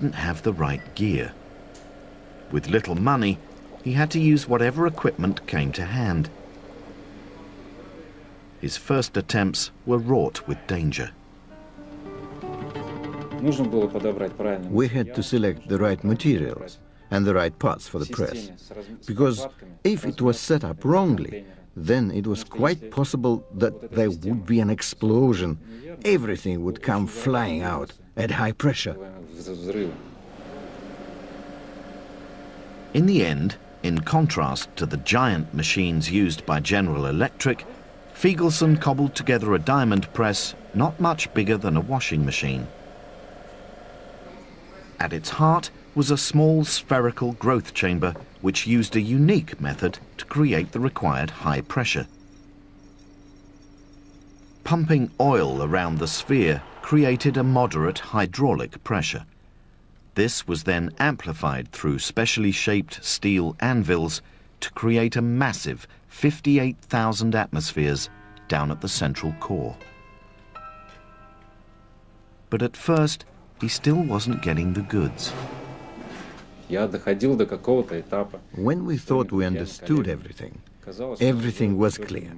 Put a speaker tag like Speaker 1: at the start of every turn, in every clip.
Speaker 1: didn't have the right gear. With little money, he had to use whatever equipment came to hand. His first attempts were wrought with danger.
Speaker 2: We had to select the right materials and the right parts for the press, because if it was set up wrongly, then it was quite possible that there would be an explosion. Everything would come flying out at high pressure.
Speaker 1: In the end, in contrast to the giant machines used by General Electric, Feigelson cobbled together a diamond press not much bigger than a washing machine. At its heart was a small spherical growth chamber which used a unique method to create the required high pressure. Pumping oil around the sphere created a moderate hydraulic pressure. This was then amplified through specially shaped steel anvils to create a massive 58,000 atmospheres down at the central core. But at first, he still wasn't getting the goods.
Speaker 2: When we thought we understood everything, everything was clear.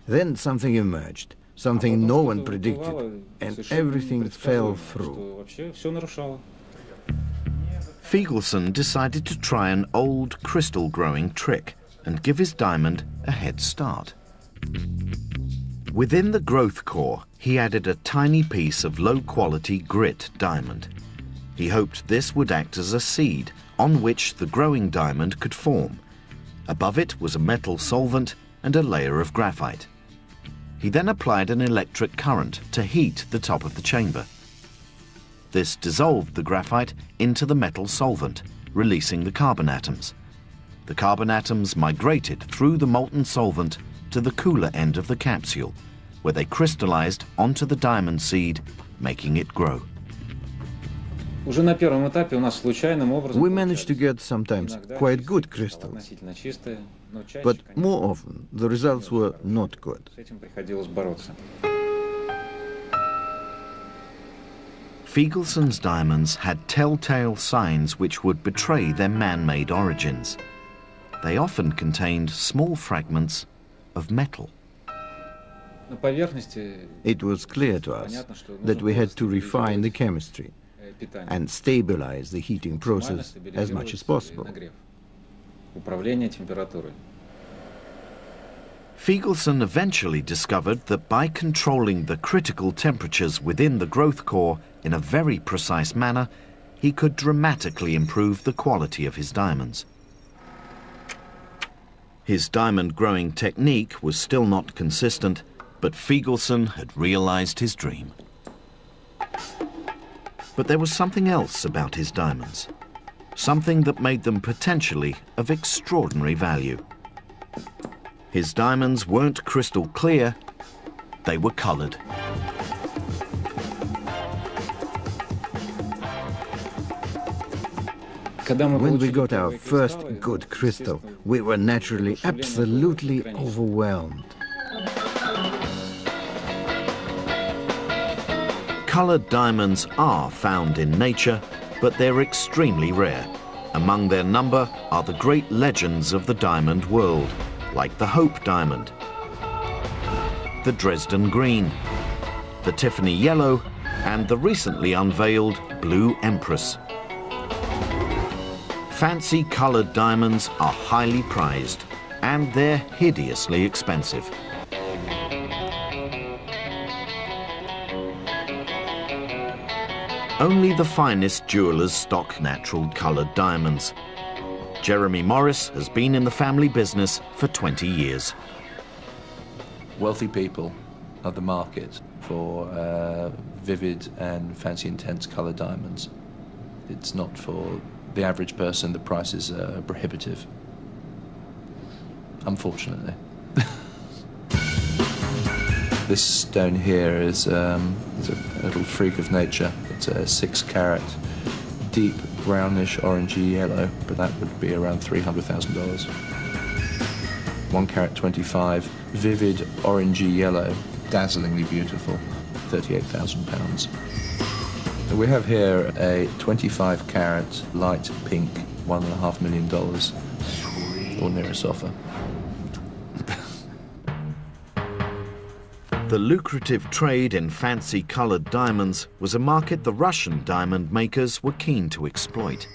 Speaker 2: Then something emerged, something no one predicted, and everything fell through.
Speaker 1: Feigelson decided to try an old crystal-growing trick and give his diamond a head start. Within the growth core, he added a tiny piece of low-quality grit diamond. He hoped this would act as a seed on which the growing diamond could form. Above it was a metal solvent and a layer of graphite. He then applied an electric current to heat the top of the chamber. This dissolved the graphite into the metal solvent, releasing the carbon atoms. The carbon atoms migrated through the molten solvent to the cooler end of the capsule, where they crystallized onto the diamond seed, making it grow.
Speaker 2: We managed to get sometimes quite good crystals, but more often the results were not good.
Speaker 1: Feigelson's diamonds had telltale signs which would betray their man-made origins. They often contained small fragments of metal.
Speaker 2: It was clear to us that we had to refine the chemistry and stabilize the heating process as much as possible.
Speaker 1: Feigelson eventually discovered that by controlling the critical temperatures within the growth core in a very precise manner, he could dramatically improve the quality of his diamonds. His diamond growing technique was still not consistent, but Feigelson had realized his dream. But there was something else about his diamonds, something that made them potentially of extraordinary value. His diamonds weren't crystal clear, they were colored.
Speaker 2: When we got our first good crystal, we were naturally absolutely overwhelmed.
Speaker 1: Colored diamonds are found in nature, but they're extremely rare. Among their number are the great legends of the diamond world, like the Hope Diamond, the Dresden Green, the Tiffany Yellow, and the recently unveiled Blue Empress. Fancy colored diamonds are highly prized, and they're hideously expensive. Only the finest jewelers stock natural colored diamonds. Jeremy Morris has been in the family business for 20 years.
Speaker 3: Wealthy people are the market for vivid and fancy intense colored diamonds. It's not for the average person. The prices are prohibitive, unfortunately. This stone here is a little freak of nature. It's a 6-carat, deep brownish orangey yellow, but that would be around $300,000. 1-carat 25, vivid orangey yellow, dazzlingly beautiful, £38,000. We have here a 25 carat light pink, $1.5 million ordinary sofa.
Speaker 1: The lucrative trade in fancy coloured diamonds was a market the Russian diamond makers were keen to exploit.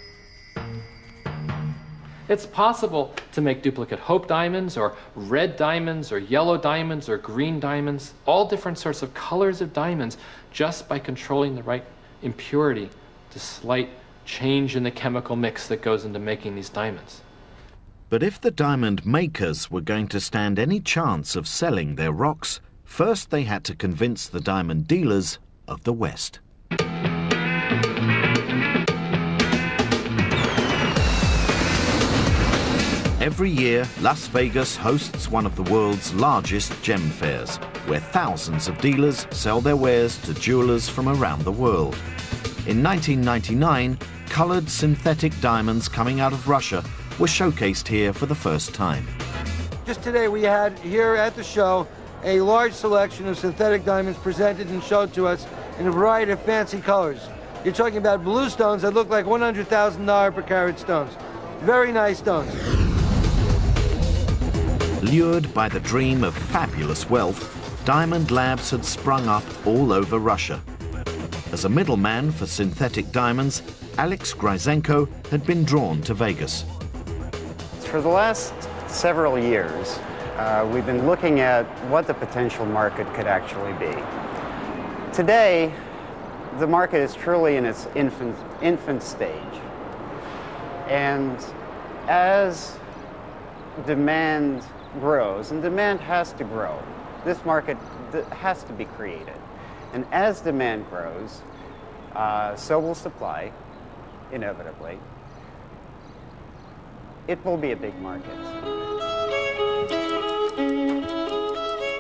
Speaker 4: It's possible to make duplicate hope diamonds or red diamonds or yellow diamonds or green diamonds, all different sorts of colors of diamonds, just by controlling the right impurity, the slight change in the chemical mix that goes into making these diamonds.
Speaker 1: But if the diamond makers were going to stand any chance of selling their rocks, first they had to convince the diamond dealers of the West. Every year, Las Vegas hosts one of the world's largest gem fairs, where thousands of dealers sell their wares to jewelers from around the world. In 1999, colored synthetic diamonds coming out of Russia were showcased here for the first time.
Speaker 5: Just today we had here at the show a large selection of synthetic diamonds presented and showed to us in a variety of fancy colors. You're talking about blue stones that look like $100,000 per carat stones. Very nice stones.
Speaker 1: Lured by the dream of fabulous wealth, diamond labs had sprung up all over Russia. As a middleman for synthetic diamonds, Alex Gryzenko had been drawn to Vegas.
Speaker 6: For the last several years, we've been looking at what the potential market could actually be. Today, the market is truly in its infant stage. And as demand grows, and demand has to grow, this market has to be created. And as demand grows, so will supply, inevitably. It will be a big market.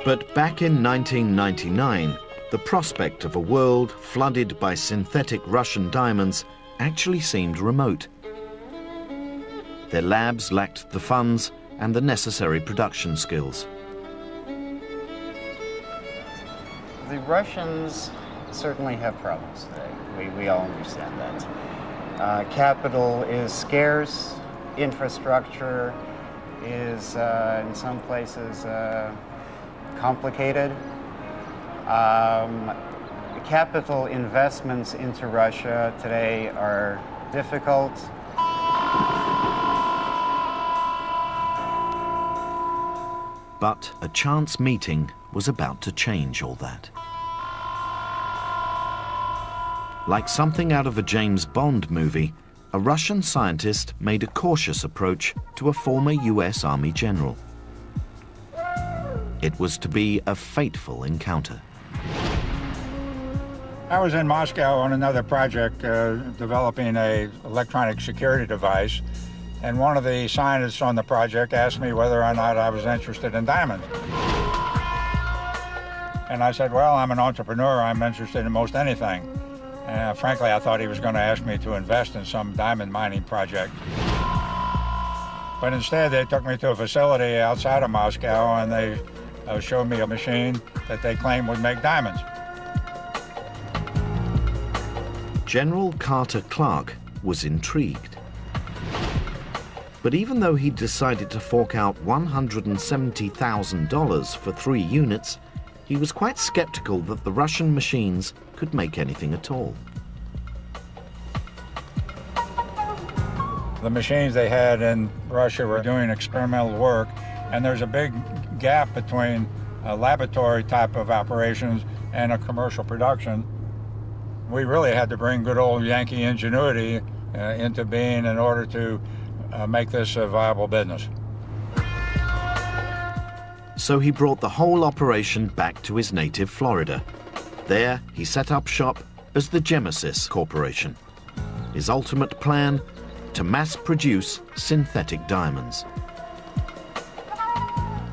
Speaker 1: But back in 1999, the prospect of a world flooded by synthetic Russian diamonds actually seemed remote. Their labs lacked the funds and the necessary production skills.
Speaker 6: The Russians certainly have problems today. We all understand that. Capital is scarce. Infrastructure is, in some places, complicated. Capital investments into Russia today are difficult.
Speaker 1: But a chance meeting was about to change all that. Like something out of a James Bond movie, a Russian scientist made a cautious approach to a former US Army general. It was to be a fateful encounter.
Speaker 7: I was in Moscow on another project developing an electronic security device, and one of the scientists on the project asked me whether or not I was interested in diamonds. And I said, well, I'm an entrepreneur, I'm interested in most anything. Frankly, I thought he was going to ask me to invest in some diamond mining project. But instead, they took me to a facility outside of Moscow, and they showed me a machine that they claimed would make diamonds.
Speaker 1: General Carter Clark was intrigued. But even though he decided to fork out $170,000 for 3 units, he was quite skeptical that the Russian machines could make anything at all.
Speaker 7: The machines they had in Russia were doing experimental work, and there's a big gap between a laboratory type of operations and a commercial production. We really had to bring good old Yankee ingenuity into being in order to make this a viable business.
Speaker 1: So he brought the whole operation back to his native Florida. There, he set up shop as the Gemesis Corporation. His ultimate plan? To mass-produce synthetic diamonds.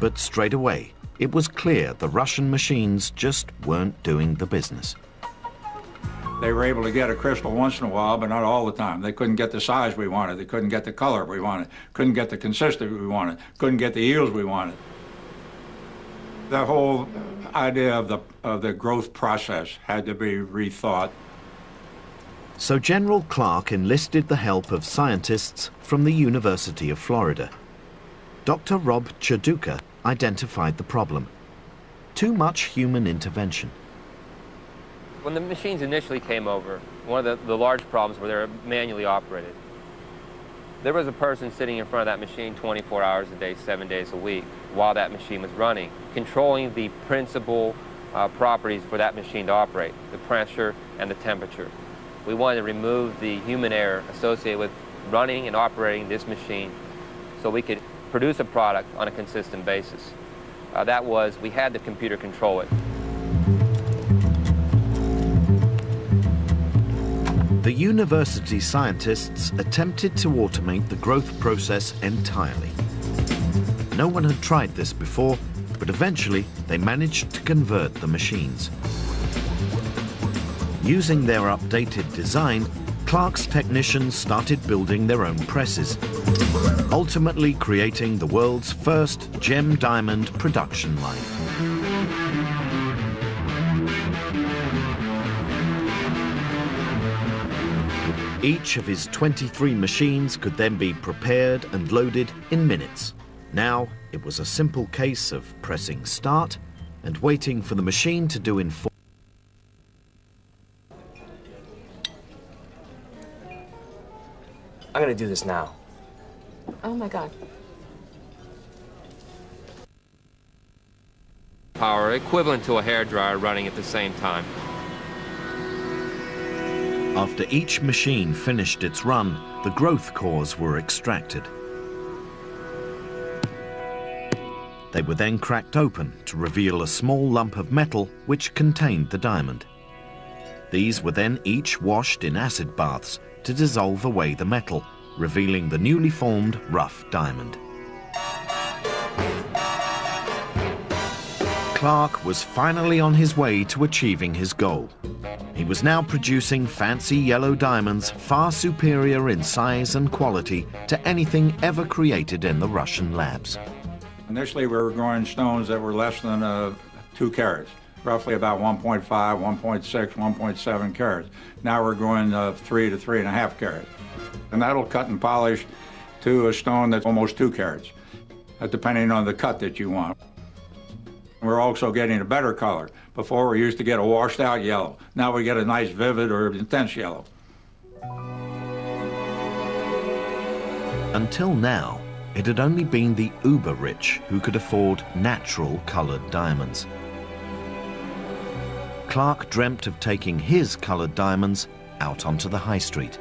Speaker 1: But straight away, it was clear the Russian machines just weren't doing the business.
Speaker 7: They were able to get a crystal once in a while, but not all the time. They couldn't get the size we wanted. They couldn't get the color we wanted. Couldn't get the consistency we wanted. Couldn't get the yields we wanted. The whole idea of the growth process had to be rethought.
Speaker 1: So General Clark enlisted the help of scientists from the University of Florida. Dr. Rob Chaduka identified the problem: too much human intervention.
Speaker 8: When the machines initially came over, one of the large problems were they were manually operated. There was a person sitting in front of that machine 24 hours a day, 7 days a week, while that machine was running, controlling the principal properties for that machine to operate, the pressure and the temperature. We wanted to remove the human error associated with running and operating this machine so we could produce a product on a consistent basis. That was, we had the computer control it.
Speaker 1: The university scientists attempted to automate the growth process entirely. No one had tried this before, but eventually they managed to convert the machines. Using their updated design, Clark's technicians started building their own presses, ultimately creating the world's first gem diamond production line. Each of his 23 machines could then be prepared and loaded in minutes. Now it was a simple case of pressing start and waiting for the machine to do I'm
Speaker 9: gonna do this now.
Speaker 10: Oh my God.
Speaker 8: Power equivalent to a hairdryer running at the same time.
Speaker 1: After each machine finished its run, the growth cores were extracted. They were then cracked open to reveal a small lump of metal which contained the diamond. These were then each washed in acid baths to dissolve away the metal, revealing the newly formed rough diamond. Clark was finally on his way to achieving his goal. He was now producing fancy yellow diamonds far superior in size and quality to anything ever created in the Russian labs.
Speaker 7: Initially, we were growing stones that were less than 2 carats, roughly about 1.5, 1.6, 1.7 carats. Now we're growing 3 to 3.5 carats. And that'll cut and polish to a stone that's almost 2 carats, depending on the cut that you want. We're also getting a better color. Before, we used to get a washed out yellow. Now we get a nice vivid or intense yellow.
Speaker 1: Until now, it had only been the uber-rich who could afford natural colored diamonds. Clark dreamt of taking his colored diamonds out onto the high street.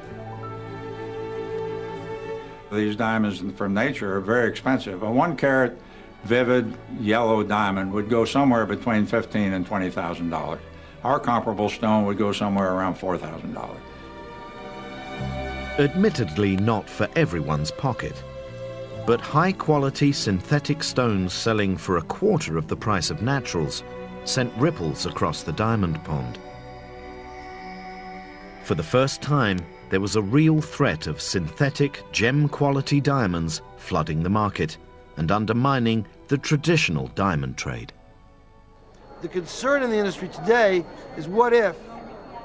Speaker 7: These diamonds from nature are very expensive. A 1 carat vivid yellow diamond would go somewhere between $15,000 and $20,000. Our comparable stone would go somewhere around $4,000.
Speaker 1: Admittedly not for everyone's pocket, but high-quality synthetic stones selling for 1/4 of the price of naturals sent ripples across the diamond pond. For the first time, there was a real threat of synthetic gem-quality diamonds flooding the market and undermining the traditional diamond trade.
Speaker 5: The concern in the industry today is what if,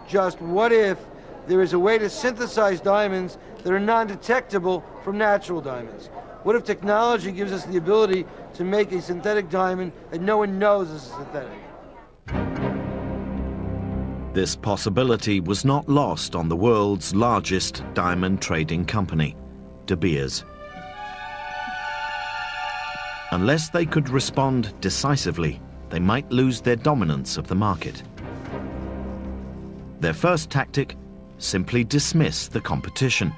Speaker 5: just what if, there is a way to synthesize diamonds that are non-detectable from natural diamonds? What if technology gives us the ability to make a synthetic diamond that no one knows is synthetic?
Speaker 1: This possibility was not lost on the world's largest diamond trading company, De Beers. Unless they could respond decisively, they might lose their dominance of the market. Their first tactic: simply dismiss the competition.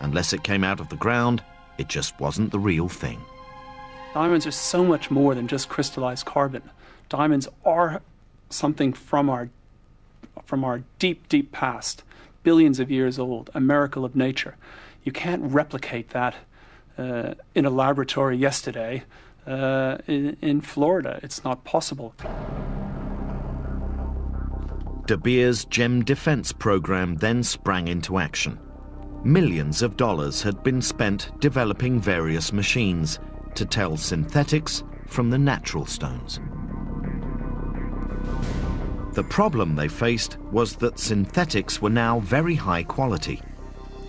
Speaker 1: Unless it came out of the ground, it just wasn't the real thing.
Speaker 11: Diamonds are so much more than just crystallized carbon. Diamonds are something from our deep, deep past, billions of years old, a miracle of nature. You can't replicate that in a laboratory yesterday in Florida. It's not possible.
Speaker 1: De Beers' gem defense program then sprang into action. Millions of dollars had been spent developing various machines to tell synthetics from the natural stones. The problem they faced was that synthetics were now very high quality,